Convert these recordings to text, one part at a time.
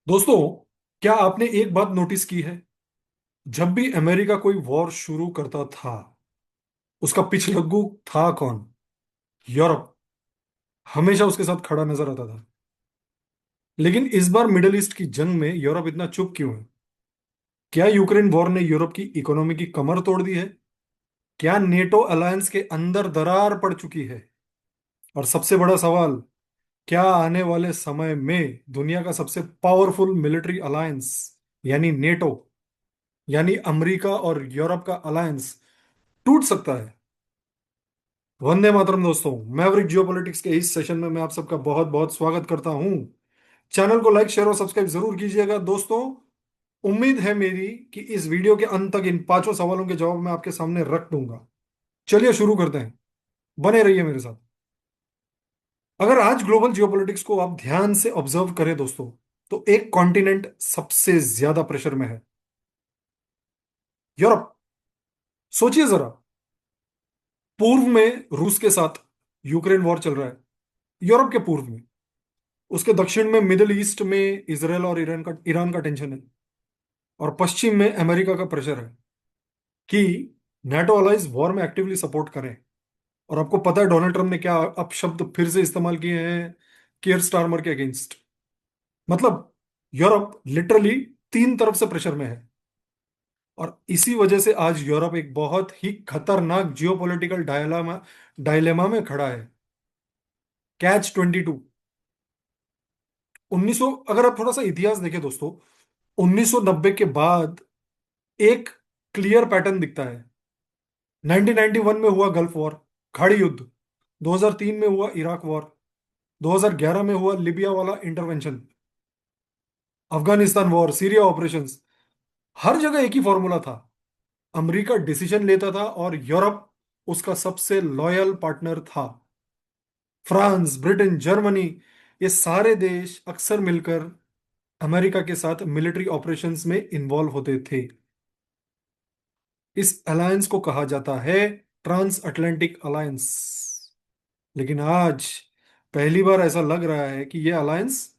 दोस्तों, क्या आपने एक बात नोटिस की है? जब भी अमेरिका कोई वॉर शुरू करता था, उसका पिछलग्गू था कौन? यूरोप हमेशा उसके साथ खड़ा नजर आता था। लेकिन इस बार मिडिल ईस्ट की जंग में यूरोप इतना चुप क्यों है? क्या यूक्रेन वॉर ने यूरोप की इकोनॉमी की कमर तोड़ दी है? क्या नेटो अलायंस के अंदर दरार पड़ चुकी है? और सबसे बड़ा सवाल, क्या आने वाले समय में दुनिया का सबसे पावरफुल मिलिट्री अलायंस यानी नेटो, यानी अमेरिका और यूरोप का अलायंस टूट सकता है? वंदे मातरम दोस्तों, मैवरिक जियोपॉलिटिक्स के इस सेशन में मैं आप सबका बहुत बहुत स्वागत करता हूं। चैनल को लाइक शेयर और सब्सक्राइब जरूर कीजिएगा दोस्तों। उम्मीद है मेरी कि इस वीडियो के अंत तक इन पांचों सवालों के जवाब मैं आपके सामने रख दूंगा। चलिए शुरू करते हैं, बने रहिए मेरे साथ। अगर आज ग्लोबल जियोपॉलिटिक्स को आप ध्यान से ऑब्जर्व करें दोस्तों, तो एक कॉन्टिनेंट सबसे ज्यादा प्रेशर में है, यूरोप। सोचिए जरा, पूर्व में रूस के साथ यूक्रेन वॉर चल रहा है, यूरोप के पूर्व में। उसके दक्षिण में मिडिल ईस्ट में इसराइल और ईरान का टेंशन है। और पश्चिम में अमेरिका का प्रेशर है कि नाटो अलाइज वॉर में एक्टिवली सपोर्ट करें। और आपको पता है डोनाल्ड ट्रंप ने क्या अपशब्द फिर से इस्तेमाल किए हैं कियर स्टारमर के अगेंस्ट। मतलब यूरोप लिटरली तीन तरफ से प्रेशर में है। और इसी वजह से आज यूरोप एक बहुत ही खतरनाक जियोपॉलिटिकल डायलामा डायलेमा में खड़ा है। कैच 22। 1900, अगर आप थोड़ा सा इतिहास देखें दोस्तों, 1990 के बाद एक क्लियर पैटर्न दिखता है। 1991 में हुआ गल्फ वॉर, खाड़ी युद्ध। 2003 में हुआ इराक वॉर। 2011 में हुआ लिबिया वाला intervention. Afghanistan war, Syria operations. हर जगह एक ही फॉर्मूला था। अमेरिका डिसीजन लेता था और यूरोप उसका सबसे लॉयल पार्टनर था। फ्रांस, ब्रिटेन, जर्मनी, ये सारे देश अक्सर मिलकर अमेरिका के साथ मिलिट्री ऑपरेशंस में इन्वॉल्व होते थे। इस अलायंस को कहा जाता है ट्रांस अटलांटिक अलायंस। लेकिन आज पहली बार ऐसा लग रहा है कि यह अलायंस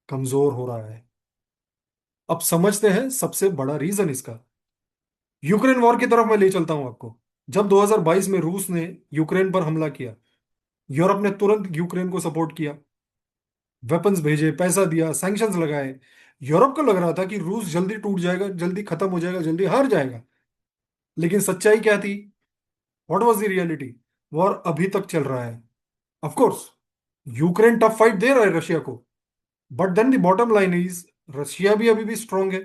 कमजोर हो रहा है। अब समझते हैं सबसे बड़ा रीजन इसका। यूक्रेन वॉर की तरफ मैं ले चलता हूं आपको। जब 2022 में रूस ने यूक्रेन पर हमला किया, यूरोप ने तुरंत यूक्रेन को सपोर्ट किया, वेपन्स भेजे, पैसा दिया, सैंक्शंस लगाए। यूरोप को लग रहा था कि रूस जल्दी टूट जाएगा, जल्दी खत्म हो जाएगा, जल्दी हार जाएगा। लेकिन सच्चाई क्या थी? What was the reality? War अभी तक चल रहा है। Of course Ukraine tough fight दे रहा है रशिया को, but then the bottom line is Russia भी अभी भी स्ट्रांग है।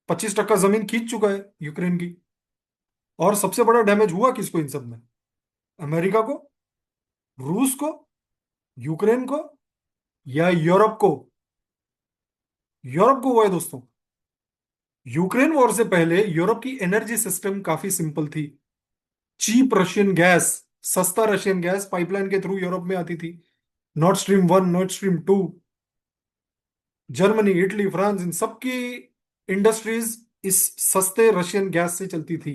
25% जमीन खींच चुका है यूक्रेन की। और सबसे बड़ा डैमेज हुआ किसको इन सब में? अमेरिका को, रूस को, यूक्रेन को, या यूरोप को? यूरोप को हुआ है दोस्तों। यूक्रेन वॉर से पहले यूरोप की एनर्जी सिस्टम काफी सिंपल थी। चीप रशियन गैस, सस्ता रशियन गैस पाइपलाइन के थ्रू यूरोप में आती थी। Nord Stream 1, Nord Stream 2। Germany, Italy, France, इन सब की इंडस्ट्रीज इस सस्ते रशियन गैस से चलती थी।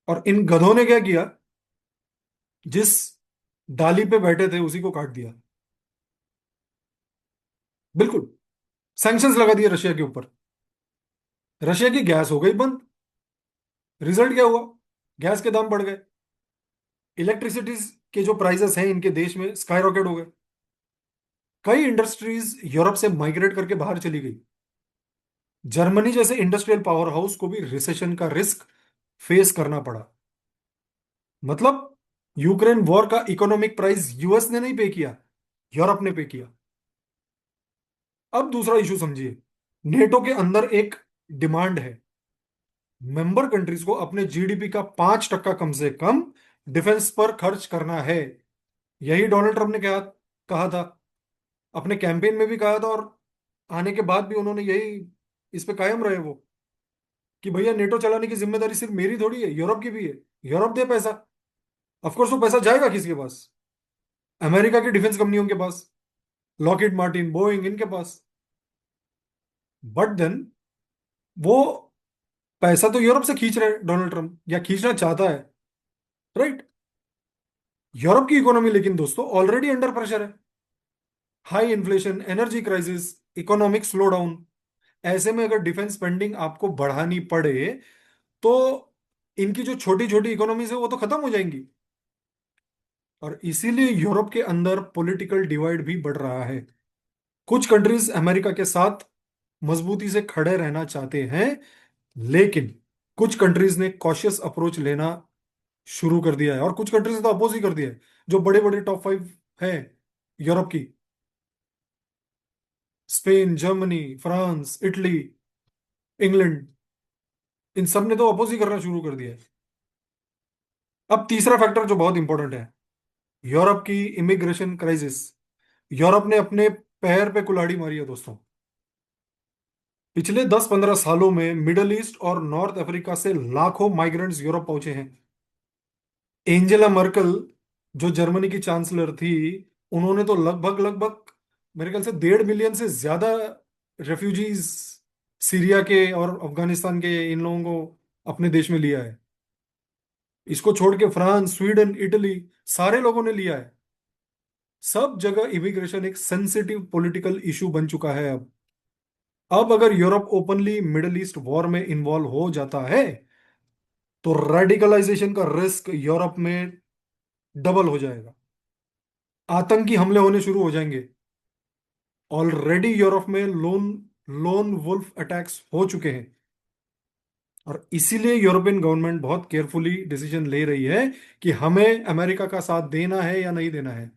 और इन गधों ने क्या किया? जिस डाली पे बैठे थे उसी को काट दिया। बिल्कुल, सैंक्शंस लगा दिए रशिया के ऊपर। रशिया की गैस हो गई बंद। रिजल्ट क्या हुआ? गैस के दाम बढ़ गए। इलेक्ट्रिसिटी के जो प्राइसेस हैं इनके देश में स्काई रॉकेट हो गए। कई इंडस्ट्रीज यूरोप से माइग्रेट करके बाहर चली गई। जर्मनी जैसे इंडस्ट्रियल पावर हाउस को भी रिसेशन का रिस्क फेस करना पड़ा। मतलब यूक्रेन वॉर का इकोनॉमिक प्राइस यूएस ने नहीं पे किया, यूरोप ने पे किया। अब दूसरा इशू समझिए। नेटो के अंदर एक डिमांड है, मेंबर कंट्रीज को अपने जीडीपी का 5% कम से कम डिफेंस पर खर्च करना है। यही डोनाल्ड ट्रंप ने कहा था, अपने कैंपेन में भी कहा था, और आने के बाद भी उन्होंने यही इस पे कायम रहे वो, कि भैया नेटो चलाने की जिम्मेदारी सिर्फ मेरी थोड़ी है, यूरोप की भी है। यूरोप दे पैसा। ऑफकोर्स वो पैसा जाएगा किसके पास? अमेरिका की डिफेंस कंपनियों के पास, लॉकहीड मार्टिन, बोइंग, इनके पास। बट देन वो पैसा तो यूरोप से खींच रहे हैं डोनाल्ड ट्रंप, या खींचना चाहता है, राइट? यूरोप की इकोनॉमी लेकिन दोस्तों ऑलरेडी अंडर प्रेशर है। High inflation, energy crisis, economic slow down. ऐसे में अगर डिफेंस स्पेंडिंग आपको बढ़ानी पड़े तो इनकी जो छोटी छोटी इकोनॉमीज है वो तो खत्म हो जाएंगी। और इसीलिए यूरोप के अंदर पॉलिटिकल डिवाइड भी बढ़ रहा है। कुछ कंट्रीज अमेरिका के साथ मजबूती से खड़े रहना चाहते हैं, लेकिन कुछ कंट्रीज ने कॉशियस अप्रोच लेना शुरू कर दिया है, और कुछ कंट्रीज ने तो अपोज ही कर दिया है। जो बड़े बड़े टॉप 5 है यूरोप की, Spain, Germany, France, Italy, England, इन सब ने तो अपोज ही करना शुरू कर दिया है। अब तीसरा फैक्टर जो बहुत इंपॉर्टेंट है, यूरोप की इमिग्रेशन क्राइसिस। यूरोप ने अपने पैर पे कुल्हाड़ी मारी है दोस्तों। पिछले 10-15 सालों में मिडल ईस्ट और नॉर्थ अफ्रीका से लाखों माइग्रेंट्स यूरोप पहुंचे हैं। एंजेला मर्कल, जो जर्मनी की चांसलर थी, उन्होंने तो लगभग लगभग मेरे ख्याल से 1.5 मिलियन से ज्यादा रेफ्यूजीज सीरिया के और अफगानिस्तान के इन लोगों को अपने देश में लिया है। इसको छोड़ के फ्रांस, स्वीडन, इटली, सारे लोगों ने लिया है। सब जगह इमिग्रेशन एक सेंसिटिव पॉलिटिकल इशू बन चुका है अब अगर Europe openly middle east war में इन्वॉल्व हो जाता है तो रेडिकलाइजेशन का रिस्क यूरोप में डबल हो जाएगा। आतंकी हमले होने शुरू हो जाएंगे। ऑलरेडी यूरोप में लोन लोन वुल्फ अटैक्स हो चुके हैं। और इसीलिए यूरोपियन गवर्नमेंट बहुत केयरफुली डिसीजन ले रही है कि हमें अमेरिका का साथ देना है या नहीं देना है।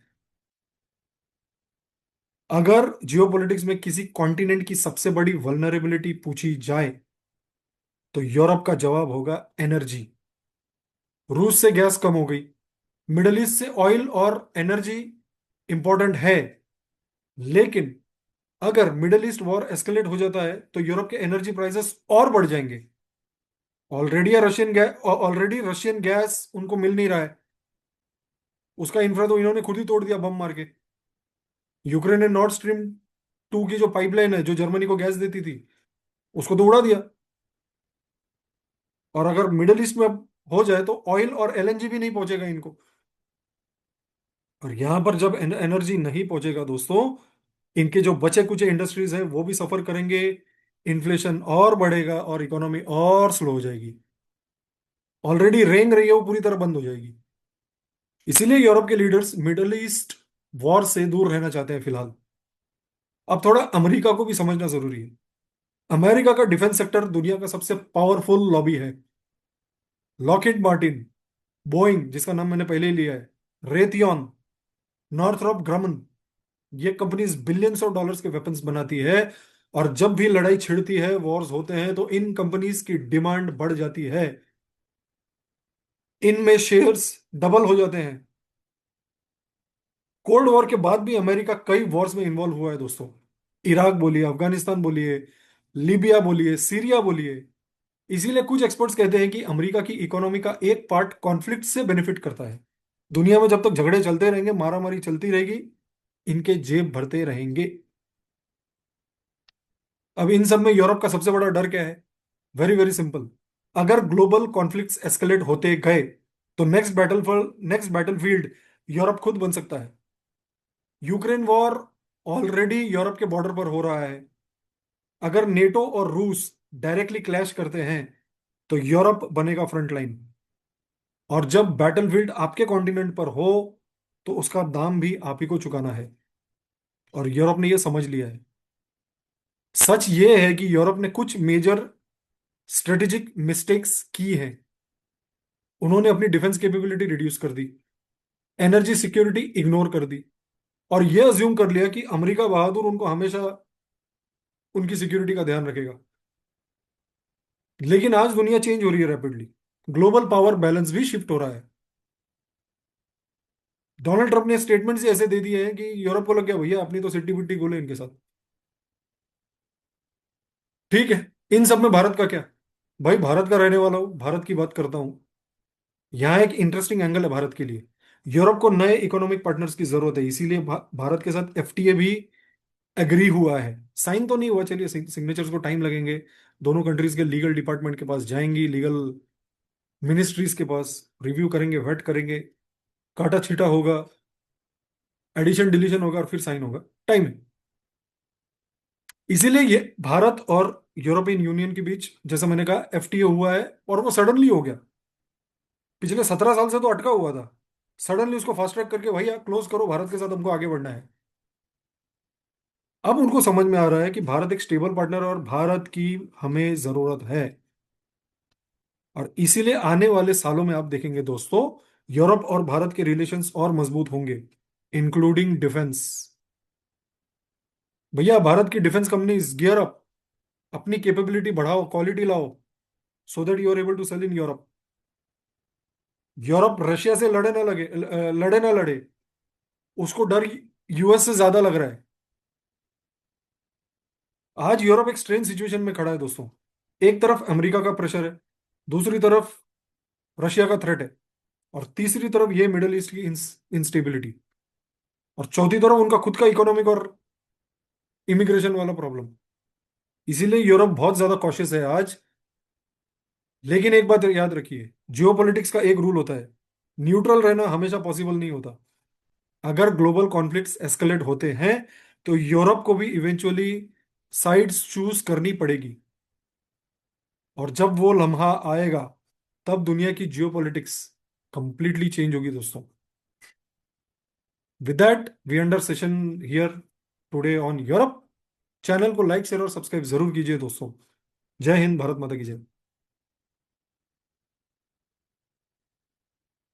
अगर जियोपॉलिटिक्स में किसी कॉन्टिनेंट की सबसे बड़ी वल्नरेबिलिटी पूछी जाए तो यूरोप का जवाब होगा एनर्जी। रूस से गैस कम हो गई, मिडल ईस्ट से ऑयल और एनर्जी इंपॉर्टेंट है, लेकिन अगर मिडल ईस्ट वॉर एस्केलेट हो जाता है तो यूरोप के एनर्जी प्राइसेस और बढ़ जाएंगे। ऑलरेडी रशियन गैस उनको मिल नहीं रहा है। उसका इंफ्रा तो इन्होंने खुद ही तोड़ दिया बम मार के। यूक्रेन ने नॉर्थ स्ट्रीम 2 की जो पाइपलाइन है जो जर्मनी को गैस देती थी, उसको तो उड़ा दिया। और अगर मिडल ईस्ट में अब हो जाए तो ऑयल और एलएनजी भी नहीं पहुंचेगा इनको। और यहां पर जब एनर्जी नहीं पहुंचेगा दोस्तों, इनके जो बचे कुचे इंडस्ट्रीज हैं वो भी सफर करेंगे। इन्फ्लेशन और बढ़ेगा और इकोनॉमी और स्लो हो जाएगी। ऑलरेडी रेंग रही है वो पूरी तरह बंद हो जाएगी। इसीलिए यूरोप के लीडर्स मिडल ईस्ट वॉर से दूर रहना चाहते हैं फिलहाल। अब थोड़ा अमेरिका को भी समझना जरूरी है। अमेरिका का डिफेंस सेक्टर दुनिया का सबसे पावरफुल लॉबी है। लॉकहीड मार्टिन, बोइंग जिसका नाम मैंने पहले ही लिया है, रेथियन, नॉर्थरॉप ग्रमन, ये कंपनीज बिलियंस ऑफ डॉलर्स के वेपन्स बनाती है। और जब भी लड़ाई छिड़ती है, वॉर्स होते हैं, तो इन कंपनीज की डिमांड बढ़ जाती है। इनमें शेयर्स डबल हो जाते हैं। कोल्ड वॉर के बाद भी अमेरिका कई वॉर्स में इन्वॉल्व हुआ है दोस्तों। इराक बोलिए, अफगानिस्तान बोलिए, लीबिया बोलिए, सीरिया बोलिए। इसीलिए कुछ एक्सपर्ट्स कहते हैं कि अमेरिका की इकोनॉमी का एक पार्ट कॉन्फ्लिक्ट से बेनिफिट करता है। दुनिया में जब तक झगड़े चलते रहेंगे, मारामारी चलती रहेगी, इनके जेब भरते रहेंगे। अब इन सब में यूरोप का सबसे बड़ा डर क्या है? Very very simple. अगर ग्लोबल कॉन्फ्लिक्ट्स एस्केलेट होते गए तो नेक्स्ट बैटलफील्ड यूरोप खुद बन सकता है। यूक्रेन वॉर ऑलरेडी यूरोप के बॉर्डर पर हो रहा है। अगर नेटो और रूस डायरेक्टली क्लैश करते हैं तो यूरोप बनेगा फ्रंट लाइन। और जब बैटलफील्ड आपके कॉन्टिनेंट पर हो तो उसका दाम भी आप ही को चुकाना है। और यूरोप ने यह समझ लिया है। सच ये है कि यूरोप ने कुछ मेजर स्ट्रेटेजिक मिस्टेक्स की हैं। उन्होंने अपनी डिफेंस कैपेबिलिटी रिड्यूस कर दी, एनर्जी सिक्योरिटी इग्नोर कर दी, और यह अज्यूम कर लिया कि अमेरिका बहादुर उनको हमेशा उनकी सिक्योरिटी का ध्यान रखेगा। लेकिन आज दुनिया चेंज हो रही है रैपिडली। ग्लोबल पावर बैलेंस भी शिफ्ट हो रहा है। डोनाल्ड ट्रंप ने स्टेटमेंट से ऐसे दे दिए हैं कि यूरोप को लग गया भैया अपनी तो सिट्टी बिट्टी गोले इनके साथ। ठीक है, इन सब में भारत का क्या? भाई भारत का रहने वाला हूं, भारत की बात करता हूं। यहाँ एक इंटरेस्टिंग एंगल है भारत के लिए। यूरोप को नए इकोनॉमिक पार्टनर्स की जरूरत है, इसीलिए भारत के साथ एफटीए भी एग्री हुआ है। साइन तो नहीं हुआ, चलिए सिग्नेचर्स को टाइम लगेंगे। दोनों कंट्रीज के लीगल डिपार्टमेंट के पास जाएंगी, लीगल मिनिस्ट्रीज के पास रिव्यू करेंगे, वेट करेंगे, काटा छीटा होगा, एडिशन डिलीशन होगा और फिर साइन होगा। टाइम है। इसीलिए ये भारत और यूरोपियन यूनियन के बीच, जैसा मैंने कहा, एफटीए हुआ है, और वो सडनली हो गया। पिछले 17 साल से तो अटका हुआ था। सडनली उसको फास्ट ट्रैक करके भैया क्लोज करो, भारत के साथ हमको आगे बढ़ना है। अब उनको समझ में आ रहा है कि भारत एक स्टेबल पार्टनर है और भारत की हमें जरूरत है। और इसीलिए आने वाले सालों में आप देखेंगे दोस्तों, यूरोप और भारत के रिलेशंस और मजबूत होंगे, इंक्लूडिंग डिफेंस। भैया भारत की डिफेंस कंपनीज गियर अप, अपनी कैपेबिलिटी बढ़ाओ, क्वालिटी लाओ, so that you are able to sell in Europe. Europe Russia से लड़े ना लड़े, उसको डर यूएस से ज्यादा लग रहा है। आज यूरोप एक स्ट्रेन सिचुएशन में खड़ा है दोस्तों। एक तरफ अमेरिका का प्रेशर है, दूसरी तरफ रशिया का थ्रेट है, और तीसरी तरफ ये मिडिल ईस्ट की इंस्टेबिलिटी, और चौथी तरफ उनका खुद का इकोनॉमिक और इमिग्रेशन वाला प्रॉब्लम। इसीलिए यूरोप बहुत ज्यादा कॉशियस है आज। लेकिन एक बात याद रखिए, जियोपॉलिटिक्स का एक रूल होता है, न्यूट्रल रहना हमेशा पॉसिबल नहीं होता। अगर ग्लोबल कॉन्फ्लिक्ट्स एस्केलेट होते हैं तो यूरोप को भी इवेंचुअली साइड्स चूज करनी पड़ेगी। और जब वो लम्हा आएगा, तब दुनिया की जियोपॉलिटिक्स कंप्लीटली चेंज होगी दोस्तों। With that we end our session here today on Europe. Channel को लाइक शेयर और सब्सक्राइब जरूर कीजिए दोस्तों। जय हिंद, भारत माता की जय।